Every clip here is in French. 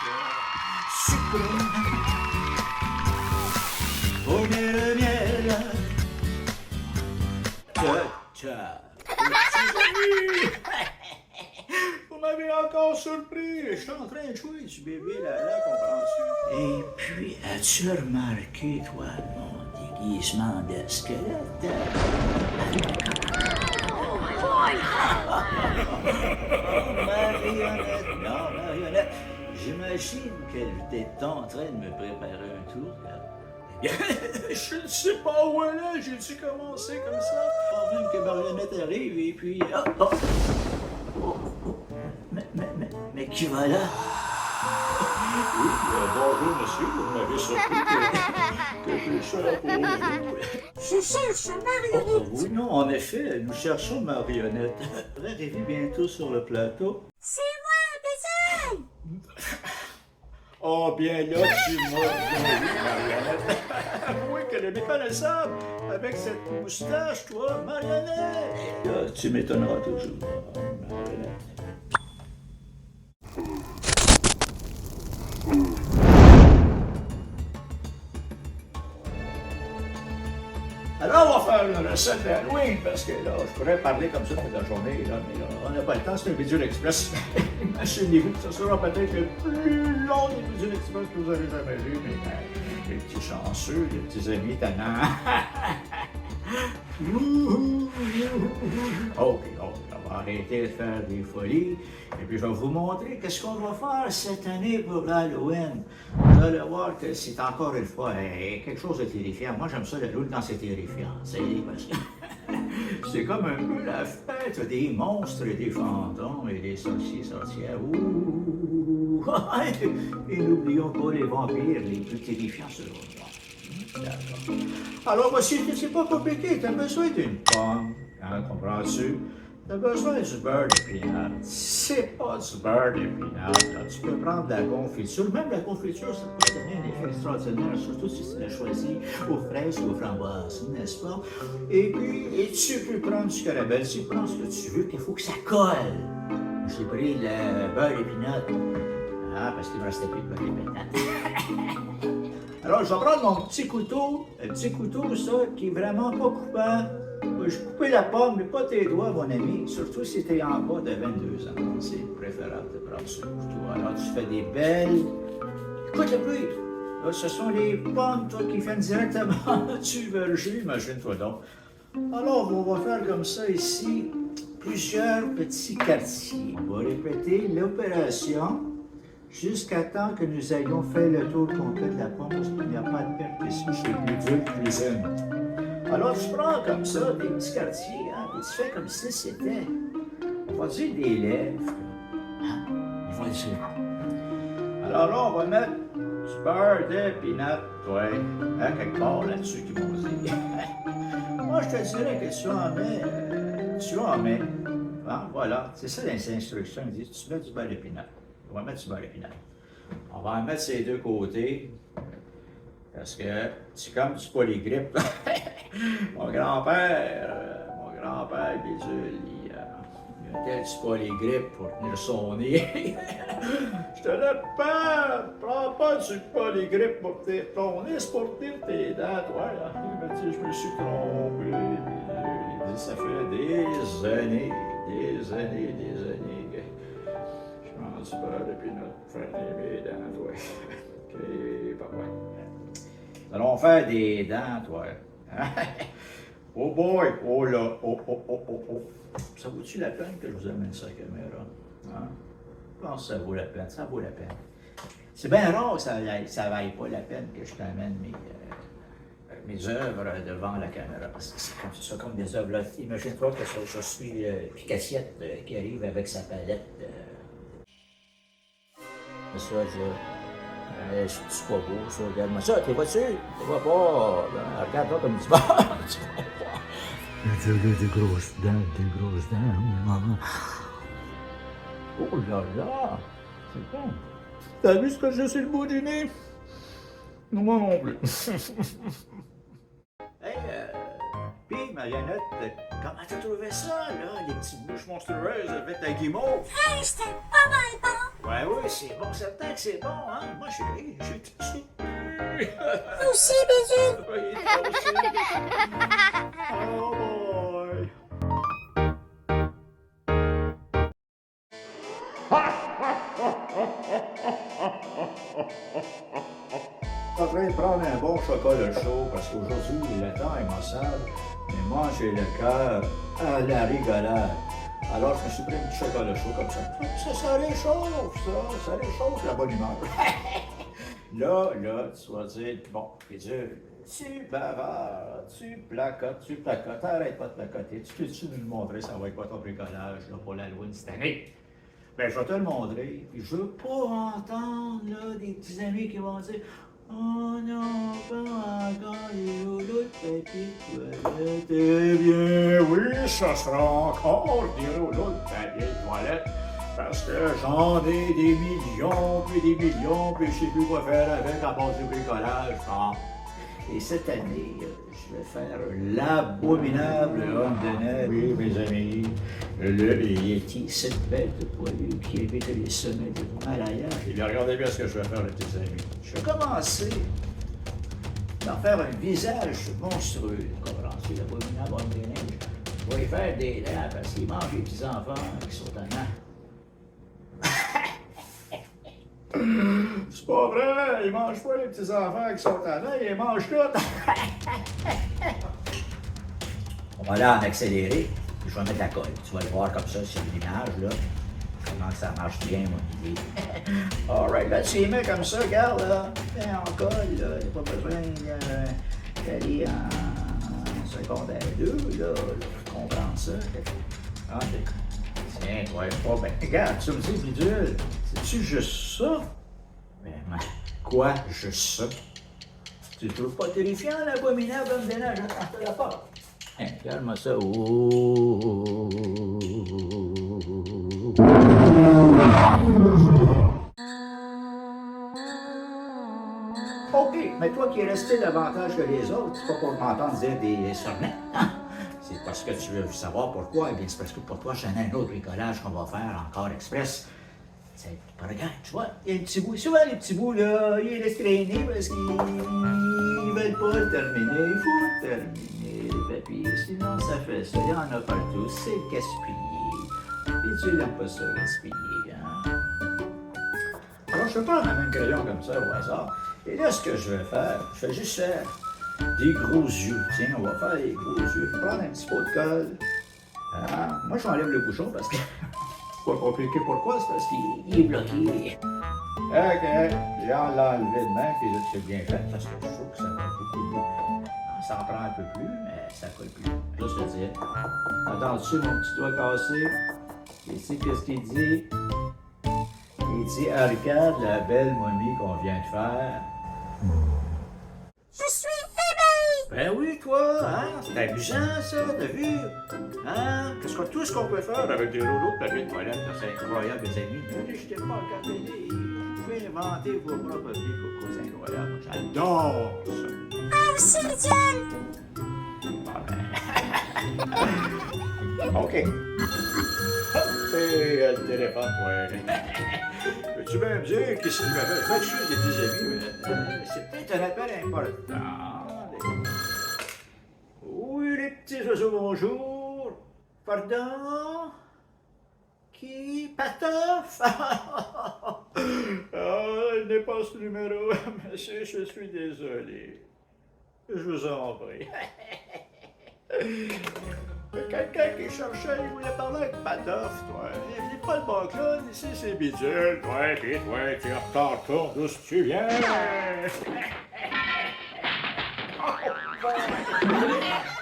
Sucre, au miel, miel. Tcha, vous m'avez encore surpris. Je suis en train de jouer du bébé là, comprends-tu? Et puis, as-tu remarqué, toi, mon déguisement de squelette? Marionnette, non, Marionnette. J'imagine qu'elle était en train de me préparer un tour. Je ne sais pas où elle est, j'ai-tu commencé comme ça? Avant même que Marionnette arrive, et puis... Mais qui va là? Oui, bonjour monsieur, vous m'avez surpris que je sois là pour vous. Je cherche Marionnette. Oui, non, en effet, nous cherchons Marionnette. Elle arrive bientôt sur le plateau. C'est moi, Bézin. Oh, bien là, tu m'as vu, Marionnette. Oui, qu'elle est méconnaissable avec cette moustache, toi, Marionnette. Là, tu m'étonneras toujours, Marionnette. Alors, on va faire une recette d'Halloween, parce que là, je pourrais parler comme ça toute la journée, là, mais là, on n'a pas le temps, c'est un Visual Express. Imaginez-vous que ce sera peut-être le plus long des Visual Express que vous avez jamais vu, mais les petits chanceux, les petits amis tannants. Ok, on va arrêter de faire des folies, et puis je vais vous montrer qu'est-ce qu'on va faire cette année pour l'Halloween. Vous allez voir que c'est encore une fois quelque chose de terrifiant. Moi, j'aime ça l'Halloween quand c'est terrifiant. C'est comme un peu la fête des monstres et des fantômes et des sorciers sorcières. Ouh! Et n'oublions pas les vampires les plus terrifiants selon moi. D'accord. Alors voici, c'est pas compliqué, t'as besoin d'une pomme, hein, comprends-tu? T'as besoin du beurre de pinot. C'est pas du beurre de pinot, là. Tu peux prendre de la confiture. Même la confiture, ça peut donner un effet extraordinaire, surtout si tu l'as choisi aux fraises ou aux framboises, n'est-ce pas? Et puis, tu peux prendre du caramel, tu prends ce que tu veux, qu'il faut que ça colle. J'ai pris le beurre de pinot. Ah, parce qu'il me restait plus de beurre de pinot. Alors, je vais prendre mon petit couteau, un petit couteau, ça, qui est vraiment pas coupant. Je vais couper la pomme, mais pas tes doigts, mon ami, surtout si tu es en bas de 22 ans. C'est préférable de prendre ce couteau. Alors, tu fais des belles... Écoute le bruit! Là, ce sont les pommes, toi, qui viennent directement du verger, imagine-toi donc. Alors, on va faire comme ça ici, plusieurs petits quartiers. On va répéter l'opération jusqu'à temps que nous ayons fait le tour complet de la pomme, parce qu'il n'y a pas de perte ici chez Budule Cuisine. Alors, tu prends comme ça des petits quartiers, hein, et tu fais comme si c'était, on va dire, des lèvres. Hein? On va dire. Alors là, on va mettre du beurre de pinot, ouais, hein, quelque part là-dessus qui vont dire. Moi, je te dirais que tu en mets. Hein, voilà, c'est ça les instructions, ils disent, tu mets du beurre de pinot. On va mettre du beurre de pinot. On va en mettre ces deux côtés, parce que c'est comme du polygrippe. Mon grand-père, Bézul, il mettait du polygrippe pour tenir son nez. Je te le pas, prends pas du polygrippe pour tenir ton nez, c'est pour tenir tes dents, toi. Il m'a dit, je me suis trompé. Il dit, ça fait des années que je mange du beurre de pinot pour faire mes dents, toi. Ok, papa. Nous allons faire des dents, toi. Oh boy! Oh là! Oh. Ça vaut-tu la peine que je vous amène sa caméra? Hein? Je pense que ça vaut la peine. Ça vaut la peine. C'est bien rare que ça ne vaille pas la peine que je t'amène mes œuvres devant la caméra. Parce que c'est comme des œuvres là. Imagine-toi que je suis Picassiette qui arrive avec sa palette. Ça, je suis pas beau, ça. Regarde-moi ça, t'es vois-tu? Tu vois pas? Ben, regarde-toi comme tu vas. Tu vas voir. Des grosses dents. Oh là là! C'est bon. T'as vu ce que j'ai sur le bout du nez? Non, moi non plus. Hey, puis Marionnette, comment t'as trouvé ça, là? Les petites bouches monstrueuses avec ta guimauve? Hey, c'était pas mal bon. Ouais, oui, c'est bon, certain que c'est bon, hein? Moi, j'ai tout su. Moi aussi, bisous. Oui, toi aussi. Oh boy. En train de prendre un bon chocolat chaud parce qu'aujourd'hui, le temps est maussade, mais moi, j'ai le cœur à la rigolade. Alors, je me suis pris un petit chocolat chaud comme ça. Ça réchauffe, ça réchauffe la bonne humeur. Là, tu vas dire, bon, Pédule, tu bavardes, tu placotes, arrête pas de placoter. Tu peux-tu nous le montrer, ça va être quoi ton bricolage là, pour l'Halloween cette année? Ben, je vais te le montrer, puis je veux pas entendre, là, des petits amis qui vont dire « Oh non, pas encore les rouleaux de papier de toilette. » Eh bien, oui, ça sera encore des rouleaux de papier de toilette. Parce que j'en ai des millions, puis je sais plus quoi faire avec à part du bricolage. Bon. Et cette année, je vais faire l'abominable homme de neige. Oui, mes amis, le Yeti, cette bête poilue qui évite les sommets de l'Himalaya. Et bien, regardez bien ce que je vais faire, les petits amis. Je vais commencer par faire un visage monstrueux. Comprends-tu, l'abominable homme de neige? Je vais y faire des dents parce qu'il mange les petits-enfants qui sont en an. C'est pas vrai, ils mangent pas les petits-enfants qui sont à l'œil, ils mangent tout. On va aller en accéléré, puis je vais mettre la colle. Tu vas le voir comme ça sur l'image, là. Comment ça marche bien, mon idée. Alright, là, tu les mets comme ça, regarde, là. En colle, là, il n'y a pas besoin d'aller en secondaire 2, là. Je comprends ça. OK. Tiens, ouais, pas bien. Regarde, tu me dis, Bidule, c'est-tu juste ça? Mais quoi, juste ça? Tu trouves pas terrifiant, l'abominable homme de neige? Attends, la porte. Hein, calme ça. Oh. OK, mais toi qui es resté davantage que les autres, c'est pas pour m'entendre dire des sonnets, hein? C'est parce que tu veux savoir pourquoi. Eh bien, c'est parce que pour toi, j'en ai un autre bricolage qu'on va faire encore express. C'est pas regarde, tu vois, il y a un petit bout. Souvent, les petits bouts, là, ils laissent traîner parce qu'ils veulent pas le terminer. Il faut terminer les papiers, sinon ça fait ça. Il y en a partout, c'est gaspillé. Et tu n'aimes pas ça, gaspiller, hein? Alors, je vais prendre un même crayon comme ça au hasard. Et là, ce que je vais faire, je vais juste faire des gros yeux. Tiens, on va faire des gros yeux. Je vais prendre un petit pot de colle. Ah, moi, je m'enlève le bouchon parce que c'est pas compliqué. Pourquoi? C'est parce qu'il est bloqué. OK. Là, on l'a enlevé de main, puis là, c'est bien fait parce que je trouve que ça va beaucoup mieux. Ça en prend un peu plus, mais ça colle plus. Juste le dire. Attends-tu, mon petit doigt cassé? Ici, qu'est-ce qu'il dit? Il dit, ah, regarde la belle momie qu'on vient de faire. Je suis ébahi. Ben oui, toi, hein? C'est amusant, ça, t'as vu? Hein? Tout ce qu'on peut faire avec des rouleaux de papier de toilette, c'est incroyable, les amis. Ne jetez pas en télé. Vous pouvez inventer vos propres vies, Coco, c'est incroyable. J'adore ça. Ah, aussi, Diane. OK. Hop, et le téléphone, toi. Peux-tu bien me dire qu'est-ce qu'il m'appelle? Pas de chose des petits amis, mais c'est peut-être un appel important. Oui, les petits oiseaux, bonjour. Pardon? Qui? Patoff? Il n'est pas ce numéro. Monsieur, je suis désolé. Je vous en prie. Quelqu'un qui cherchait, il voulait parler avec Patoff, toi. Il n'est pas le bon clown, ici c'est Bidule. Toi, tu es en retard, tourne d'où tu viens.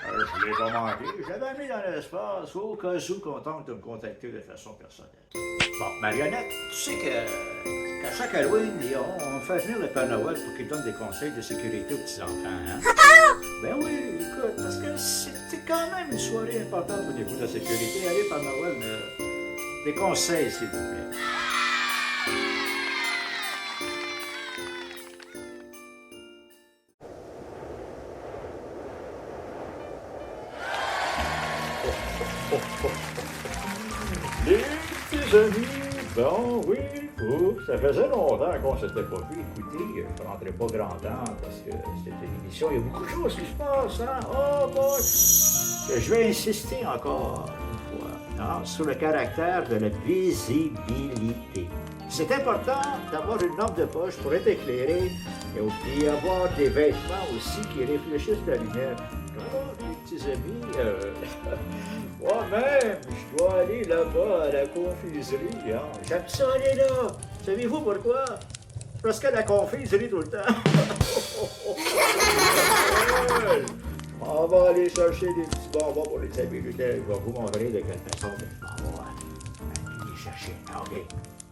Je l'ai pas manqué. J'avais mis dans l'espace au cas où qu'on tente de me contacter de façon personnelle. Bon, Marionnette, tu sais qu'à chaque Halloween, on fait venir le Père Noël pour qu'il donne des conseils de sécurité aux petits-enfants, hein? Ben oui, écoute, parce que c'est quand même une soirée importante au niveau de la sécurité. Allez, Père Noël, des conseils, s'il vous plaît. Les petits amis, bon, oui, Oui, ça faisait longtemps qu'on s'était pas vu. Écoutez, je ne prendrai pas grand temps parce que cette émission, il y a beaucoup de choses qui se passent, hein? Oh boy! Je vais insister encore une fois sur le caractère de la visibilité. C'est important d'avoir une lampe de poche pour être éclairé et puis avoir des vêtements aussi qui réfléchissent la lumière. Alors, mes petits amis, moi-même, je dois aller là-bas à la confiserie. Hein. J'aime ça aller là. Savez-vous pourquoi? Parce que la confiserie tout le temps. On va aller chercher des petits bonbons pour les amis Luther. Je vais vous montrer de quelle façon je m'en vais les chercher. OK.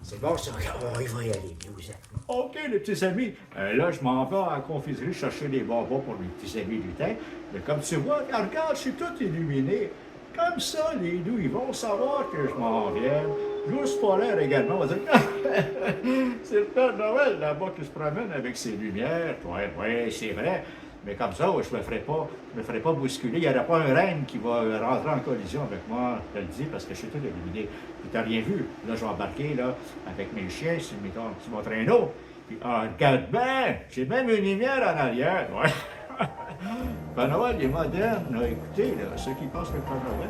C'est bon, ça. On y va y aller. Vous êtes. OK, les petits amis. Là, je m'en vais à la confiserie chercher des bonbons pour mes petits amis Luther. Mais comme tu vois, regarde, je suis tout illuminé. Comme ça, les doux, ils vont savoir que je m'en viens. Louis Polaire également, on va dire c'est le Père Noël là-bas qui se promène avec ses lumières. Oui, c'est vrai. Mais comme ça, je me ferai pas bousculer. Il n'y aura pas un renne qui va rentrer en collision avec moi, je te le dis, parce que je suis tout illuminé. Tu n'as rien vu. Là, je vais embarquer là, avec mes chiens sur mon traîneau. Puis, regarde bien, j'ai même une lumière en arrière. Ouais. Le Père Noël, il est moderne. Là. Écoutez, là, ceux qui pensent que le Père Noël,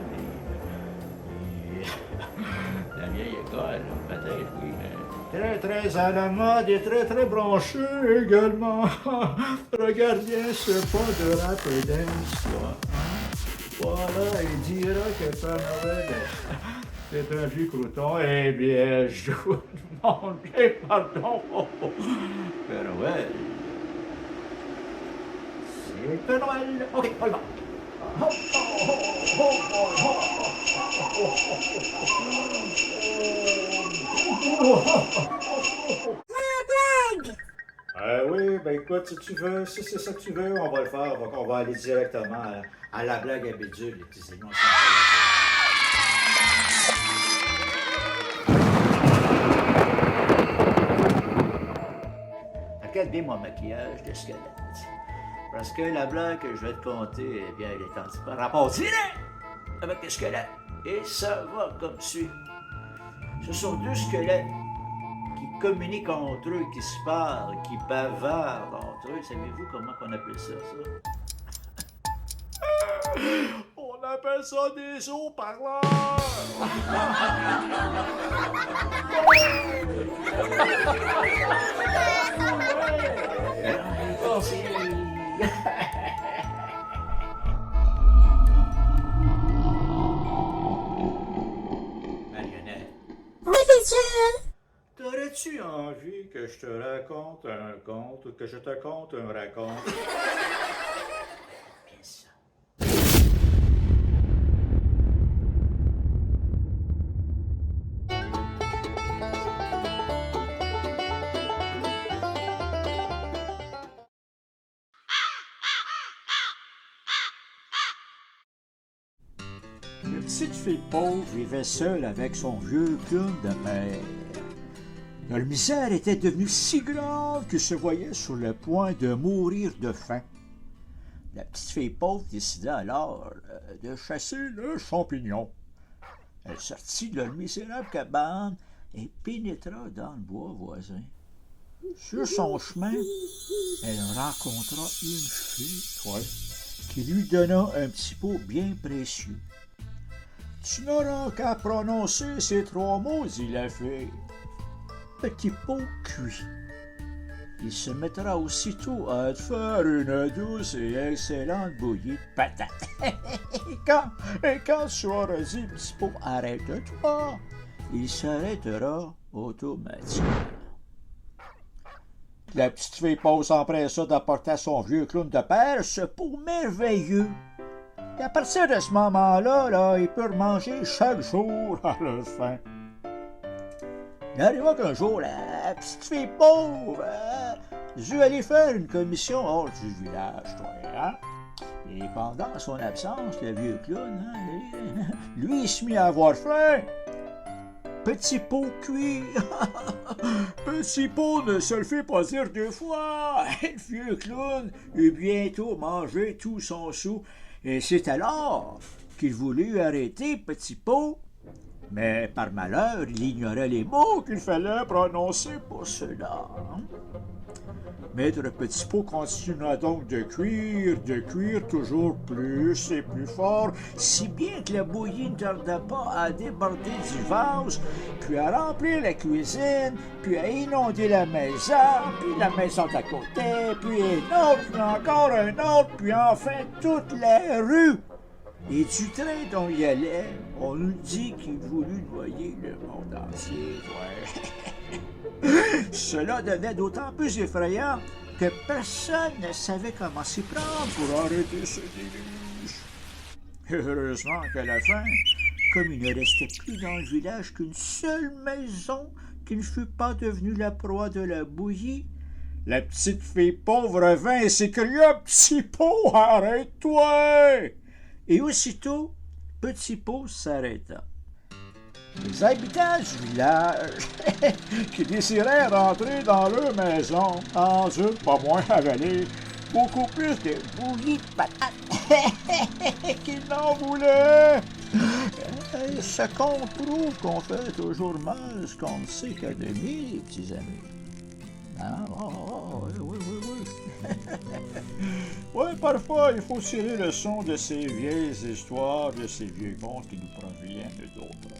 la vieille école, peut-être, oui, mais très, très à la mode et très, très branché également. Regarde bien ce pas de rap et dance, toi. Hein? Voilà, il dira que le Père Noël, c'est un vieux crouton. Eh bien, je vous demande pardon. Père Noël. C'est le Père Noël. OK, on y va. Oui, ben écoute, si tu veux, si c'est ça que tu veux, on va le faire. On va aller directement à la blague habituelle, les petits amis. Regarde bien mon maquillage de squelette. Parce que la blague que je vais te conter, eh bien, elle est un petit peu rapport direct avec le squelette. Et ça va comme suit. Ce sont deux squelettes qui communiquent entre eux, qui se parlent, qui bavardent entre eux. Savez-vous comment on appelle ça? On appelle ça des haut-parleurs! Marionnette. Oui, monsieur. T'aurais-tu envie que je te raconte un conte ou que je te conte un raconte? Bien ça. Une petite fille pauvre vivait seule avec son vieux clown de père. Leur misère était devenue si grave qu'ils se voyaient sur le point de mourir de faim. La petite fille pauvre décida alors de chasser le champignon. Elle sortit de leur misérable cabane et pénétra dans le bois voisin. Sur son chemin, elle rencontra une fille, qui lui donna un petit pot bien précieux. « Tu n'auras qu'à prononcer ces 3 mots, dit la fille. Petit pot cuit. Il se mettra aussitôt à te faire une douce et excellente bouillie de patates. et quand tu auras dit, petit pot, arrête-toi, il s'arrêtera automatiquement. La petite fille pauvre s'empressa d'apporter à son vieux clown de père ce pot merveilleux. Et à partir de ce moment-là, il peut manger chaque jour à la fin. Il arriva qu'un jour, la petite fille pauvre dut aller faire une commission hors du village, hein? Et pendant son absence, le vieux clown, lui, il se mit à avoir faim. Petit pot cuit. Petit pot ne se le fait pas dire 2 fois. Le vieux clown eut bientôt mangé tout son sou. Et c'est alors qu'il voulut arrêter Petit pot Mais par malheur, il ignorait les mots qu'il fallait prononcer pour cela. Maître Petit Pot continua donc de cuire toujours plus et plus fort, si bien que la bouillie ne tarda pas à déborder du vase, puis à remplir la cuisine, puis à inonder la maison, puis la maison d'à côté, puis un autre, puis encore un autre, puis enfin toute la rue. Et du train dont il allait, on nous dit qu'il voulut noyer le monde entier. Ouais. Cela devenait d'autant plus effrayant que personne ne savait comment s'y prendre pour arrêter ce déluge. Heureusement qu'à la fin, comme il ne restait plus dans le village qu'une seule maison qui ne fut pas devenue la proie de la bouillie, la petite fille pauvre vint et s'écria « Petit Pot, arrête-toi! » Et aussitôt, Petit Pot s'arrêta. Les habitants du village qui désiraient rentrer dans leur maison en une pas moins avaler beaucoup plus de bouillie de patates qu'ils n'en voulaient. Ce conte prouve qu'on fait toujours mal ce qu'on ne sait qu'à demi, les petits amis. Ah, oui. Oui, parfois, il faut tirer le son de ces vieilles histoires, de ces vieux contes qui nous proviennent d'autres fois.